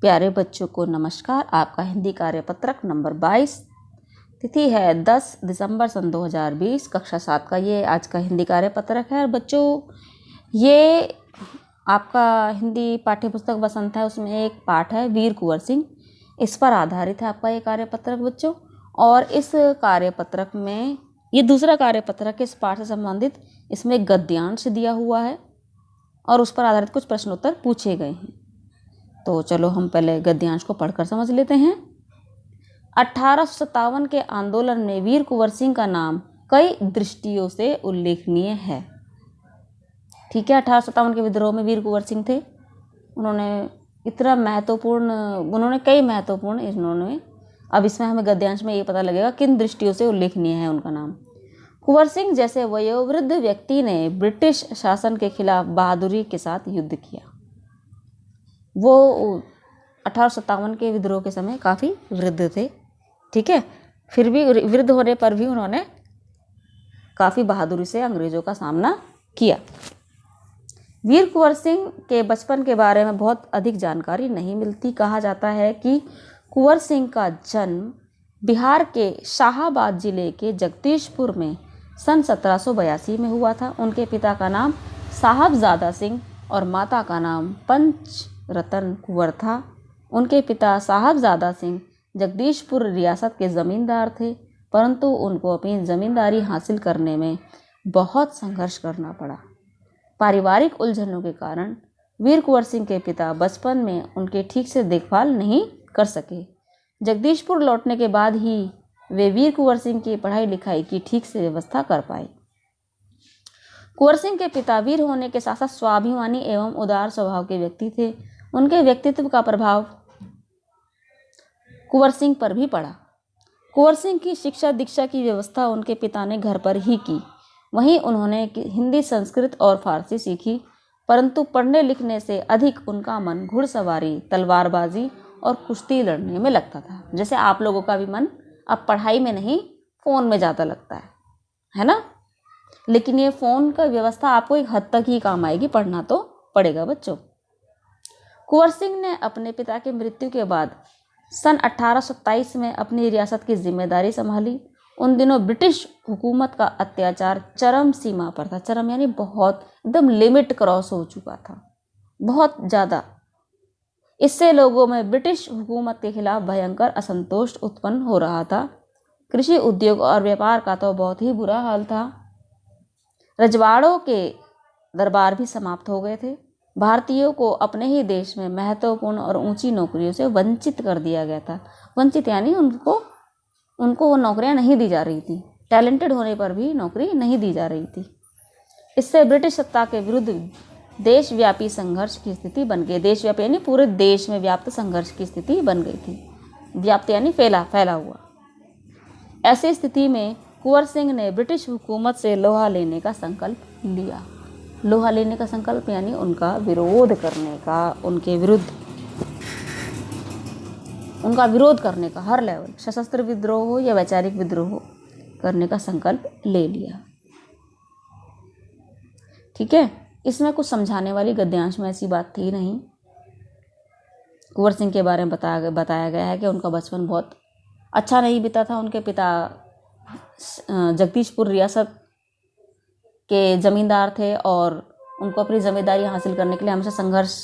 प्यारे बच्चों को नमस्कार। आपका हिंदी कार्यपत्रक नंबर 22, तिथि है 10 दिसंबर सन 2020, कक्षा 7 का ये आज का हिंदी कार्यपत्रक है। और बच्चों, ये आपका हिंदी पाठ्यपुस्तक बसंत है, उसमें एक पाठ है वीर कुंवर सिंह, इस पर आधारित है आपका ये कार्यपत्रक बच्चों। और इस कार्यपत्रक में ये दूसरा कार्यपत्रक है इस पाठ से संबंधित, इसमें एक गद्यांश दिया हुआ है और उस पर आधारित कुछ प्रश्नोत्तर पूछे गए हैं। तो चलो हम पहले गद्यांश को पढ़कर समझ लेते हैं। 1857 के आंदोलन में वीर कुंवर सिंह का नाम कई दृष्टियों से उल्लेखनीय है। ठीक है, 1857 के विद्रोह में वीर कुंवर सिंह थे। उन्होंने कई महत्वपूर्ण इन्होंने, अब इसमें हमें गद्यांश में ये पता लगेगा किन दृष्टियों से उल्लेखनीय है उनका नाम। कुंवर सिंह जैसे वयोवृद्ध व्यक्ति ने ब्रिटिश शासन के खिलाफ बहादुरी के साथ युद्ध किया। वो 1857 के विद्रोह के समय काफ़ी वृद्ध थे, ठीक है, फिर भी वृद्ध होने पर भी उन्होंने काफ़ी बहादुरी से अंग्रेज़ों का सामना किया। वीर कुंवर सिंह के बचपन के बारे में बहुत अधिक जानकारी नहीं मिलती। कहा जाता है कि कुंवर सिंह का जन्म बिहार के शाहाबाद जिले के जगदीशपुर में सन 1782 में हुआ था। उनके पिता का नाम साहबजादा सिंह और माता का नाम पंचरतन कुंवर था। उनके पिता साहबजादा सिंह जगदीशपुर रियासत के ज़मींदार थे, परंतु उनको अपनी ज़मींदारी हासिल करने में बहुत संघर्ष करना पड़ा। पारिवारिक उलझनों के कारण वीर कुंवर सिंह के पिता बचपन में उनके ठीक से देखभाल नहीं कर सके। जगदीशपुर लौटने के बाद ही वे वीर कुंवर सिंह की पढ़ाई लिखाई की ठीक से व्यवस्था कर पाए। कुंवर सिंह के पिता वीर होने के साथ साथ स्वाभिमानी एवं उदार स्वभाव के व्यक्ति थे। उनके व्यक्तित्व का प्रभाव कुंवर सिंह पर भी पड़ा। कुंवर सिंह की शिक्षा दीक्षा की व्यवस्था उनके पिता ने घर पर ही की। वहीं उन्होंने हिंदी, संस्कृत और फारसी सीखी, परंतु पढ़ने लिखने से अधिक उनका मन घुड़सवारी, तलवारबाजी और कुश्ती लड़ने में लगता था। जैसे आप लोगों का भी मन अब पढ़ाई में नहीं, फ़ोन में ज़्यादा लगता है ना। लेकिन ये फ़ोन का व्यवस्था आपको एक हद तक ही काम आएगी, पढ़ना तो पड़ेगा बच्चों। कुंवर सिंह ने अपने पिता की मृत्यु के बाद सन 1827 में अपनी रियासत की जिम्मेदारी संभाली। उन दिनों ब्रिटिश हुकूमत का अत्याचार चरम सीमा पर था। चरम यानी बहुत, एकदम लिमिट क्रॉस हो चुका था, बहुत ज़्यादा। इससे लोगों में ब्रिटिश हुकूमत के खिलाफ भयंकर असंतोष उत्पन्न हो रहा था। कृषि, उद्योग और व्यापार का तो बहुत ही बुरा हाल था। रजवाड़ों के दरबार भी समाप्त हो गए थे। भारतीयों को अपने ही देश में महत्वपूर्ण और ऊंची नौकरियों से वंचित कर दिया गया था। वंचित यानी उनको वो नौकरियां नहीं दी जा रही थी। टैलेंटेड होने पर भी नौकरी नहीं दी जा रही थी। इससे ब्रिटिश सत्ता के विरुद्ध देशव्यापी संघर्ष की स्थिति बन गई। देशव्यापी यानी पूरे देश में व्याप्त संघर्ष की स्थिति बन गई थी। व्याप्त यानी फैला हुआ। ऐसी स्थिति में कुंवर सिंह ने ब्रिटिश हुकूमत से लोहा लेने का संकल्प लिया। लोहा लेने का संकल्प यानी उनका विरोध करने का, उनके विरुद्ध उनका विरोध करने का, हर लेवल, सशस्त्र विद्रोह हो या वैचारिक विद्रोह हो, करने का संकल्प ले लिया। ठीक है, इसमें कुछ समझाने वाली गद्यांश में ऐसी बात थी नहीं। कुंवर सिंह के बारे में बताया गया है कि उनका बचपन बहुत अच्छा नहीं बीता था। उनके पिता जगदीशपुर रियासत के ज़मींदार थे और उनको अपनी ज़िम्मेदारी हासिल करने के लिए हमेशा संघर्ष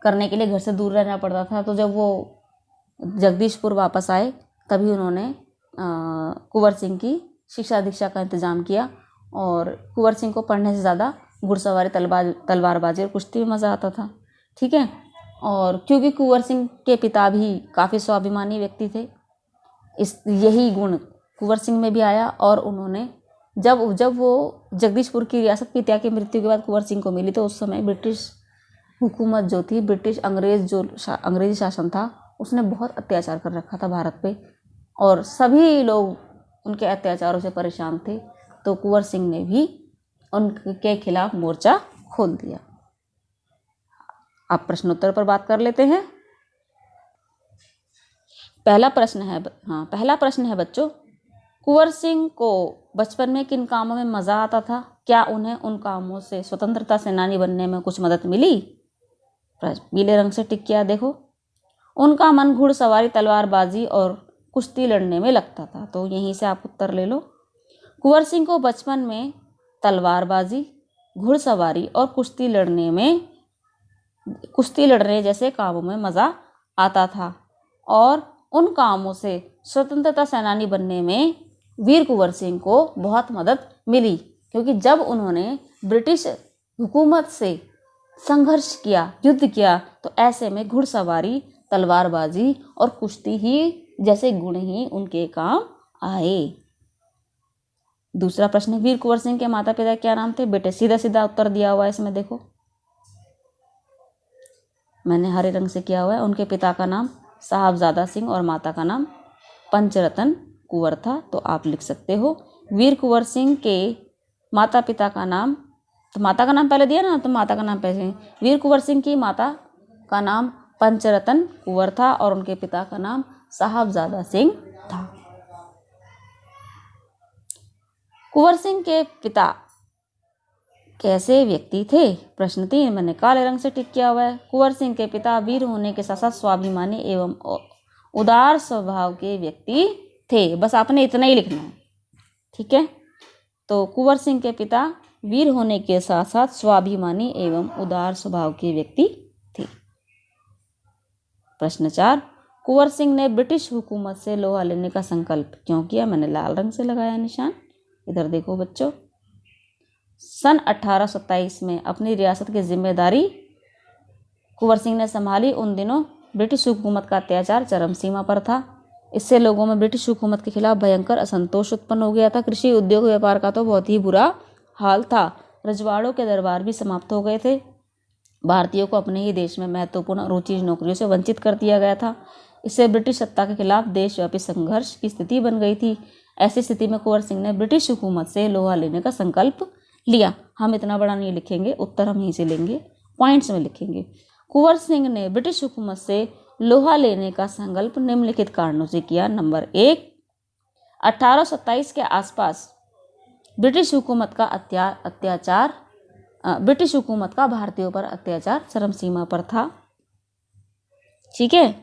करने के लिए घर से दूर रहना पड़ता था। तो जब वो जगदीशपुर वापस आए तभी उन्होंने कुंवर सिंह की शिक्षा दीक्षा का इंतज़ाम किया। और कुंवर सिंह को पढ़ने से ज़्यादा घुड़सवारी, तलवारबाजी और कुश्ती में मज़ा आता था। ठीक है, और क्योंकि कुंवर सिंह के पिता भी काफ़ी स्वाभिमानी व्यक्ति थे, यही गुण कुंवर सिंह में भी आया। और उन्होंने जब वो जगदीशपुर की रियासत पिता की मृत्यु के बाद कुंवर सिंह को मिली, तो उस समय ब्रिटिश हुकूमत जो थी, अंग्रेजी शासन था, उसने बहुत अत्याचार कर रखा था भारत पे और सभी लोग उनके अत्याचारों से परेशान थे। तो कुंवर सिंह ने भी उनके खिलाफ मोर्चा खोल दिया। अब प्रश्नोत्तर पर बात कर लेते हैं। पहला प्रश्न है बच्चों, कुंवर सिंह को बचपन में किन कामों में मज़ा आता था? क्या उन्हें उन कामों से स्वतंत्रता सेनानी बनने में कुछ मदद मिली? पीले रंग से टिक किया देखो। उनका मन घुड़सवारी, तलवारबाजी और कुश्ती लड़ने में लगता था। तो यहीं से आप उत्तर ले लो। कुंवर सिंह को बचपन में तलवारबाजी, घुड़सवारी और कुश्ती लड़ने जैसे कामों में मज़ा आता था और उन कामों से स्वतंत्रता सेनानी बनने में वीर कुंवर सिंह को बहुत मदद मिली, क्योंकि जब उन्होंने ब्रिटिश हुकूमत से संघर्ष किया, युद्ध किया, तो ऐसे में घुड़सवारी, तलवारबाजी और कुश्ती ही जैसे गुण ही उनके काम आए। दूसरा प्रश्न, वीर कुंवर सिंह के माता पिता क्या नाम थे? बेटे सीधा सीधा उत्तर दिया हुआ है इसमें, देखो मैंने हरे रंग से किया हुआ है। उनके पिता का नाम साहबजादा सिंह और माता का नाम पंचरतन कुंवर था। तो आप लिख सकते हो वीर कुंवर सिंह के माता पिता का नाम, तो माता का नाम पहले दिया ना, तो माता का नाम पहले। वीर कुंवर सिंह की माता का नाम पंचरतन कुंवर था और उनके पिता का नाम साहबजादा सिंह था। कुंवर सिंह के पिता कैसे व्यक्ति थे? प्रश्न 3 मैंने काले रंग से टिक किया हुआ है। कुंवर सिंह के पिता वीर होने के साथ साथ स्वाभिमानी एवं उदार स्वभाव के व्यक्ति थे। बस आपने इतना ही लिखना है, ठीक है। तो कुंवर सिंह के पिता वीर होने के साथ साथ स्वाभिमानी एवं उदार स्वभाव के व्यक्ति थे। प्रश्न 4, कुंवर सिंह ने ब्रिटिश हुकूमत से लोहा लेने का संकल्प क्यों किया? मैंने लाल रंग से लगाया निशान, इधर देखो बच्चों। सन 1827 में अपनी रियासत की जिम्मेदारी कुंवर सिंह ने संभाली। उन दिनों ब्रिटिश हुकूमत का अत्याचार चरम सीमा पर था। इससे लोगों में ब्रिटिश हुकूमत के खिलाफ भयंकर असंतोष उत्पन्न हो गया था। कृषि, उद्योग, व्यापार का तो बहुत ही बुरा हाल था। रजवाड़ों के दरबार भी समाप्त हो गए थे। भारतीयों को अपने ही देश में महत्वपूर्ण और ऊंची नौकरियों से वंचित कर दिया गया था। इससे ब्रिटिश सत्ता के खिलाफ देशव्यापी संघर्ष की स्थिति बन गई थी। ऐसी स्थिति में कुंवर सिंह ने ब्रिटिश हुकूमत से लोहा लेने का संकल्प लिया। हम इतना बड़ा नहीं लिखेंगे, उत्तर हम यहीं से लेंगे, पॉइंट्स में लिखेंगे। कुंवर सिंह ने ब्रिटिश हुकूमत से लोहा लेने का संकल्प निम्नलिखित कारणों से किया। नंबर 1, 1827 के आसपास ब्रिटिश हुकूमत का भारतीयों पर अत्याचार चरम सीमा पर था, ठीक है।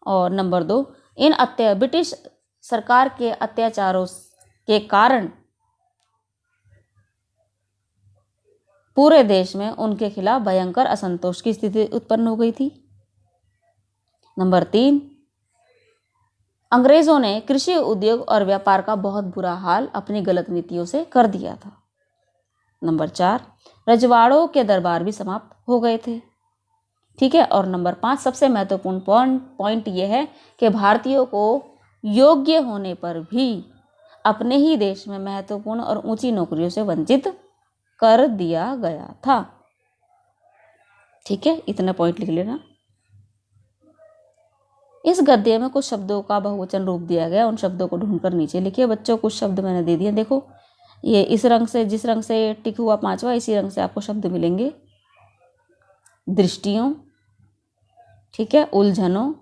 और नंबर 2, ब्रिटिश सरकार के अत्याचारों के कारण पूरे देश में उनके खिलाफ भयंकर असंतोष की स्थिति उत्पन्न हो गई थी। नंबर 3, अंग्रेजों ने कृषि, उद्योग और व्यापार का बहुत बुरा हाल अपनी गलत नीतियों से कर दिया था। नंबर 4, रजवाड़ों के दरबार भी समाप्त हो गए थे, ठीक है। और नंबर 5, सबसे महत्वपूर्ण पॉइंट यह है कि भारतीयों को योग्य होने पर भी अपने ही देश में महत्वपूर्ण और ऊंची नौकरियों से वंचित कर दिया गया था, ठीक है। इतना पॉइंट लिख लेना। इस गद्य में कुछ शब्दों का बहुवचन रूप दिया गया, उन शब्दों को ढूंढकर नीचे लिखिए। बच्चों कुछ शब्द मैंने दे दिए, देखो ये इस रंग से, जिस रंग से टिक हुआ 5वां, इसी रंग से आपको शब्द मिलेंगे। दृष्टियों, ठीक है, उलझनों,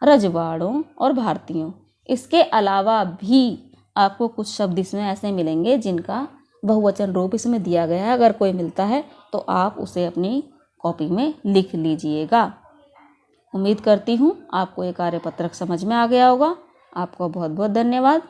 रजवाड़ों और भारतीयों। इसके अलावा भी आपको कुछ शब्द इसमें ऐसे मिलेंगे जिनका बहुवचन रूप इसमें दिया गया है। अगर कोई मिलता है तो आप उसे अपनी कॉपी में लिख लीजिएगा। उम्मीद करती हूँ आपको ये कार्यपत्रक समझ में आ गया होगा। आपको बहुत बहुत धन्यवाद।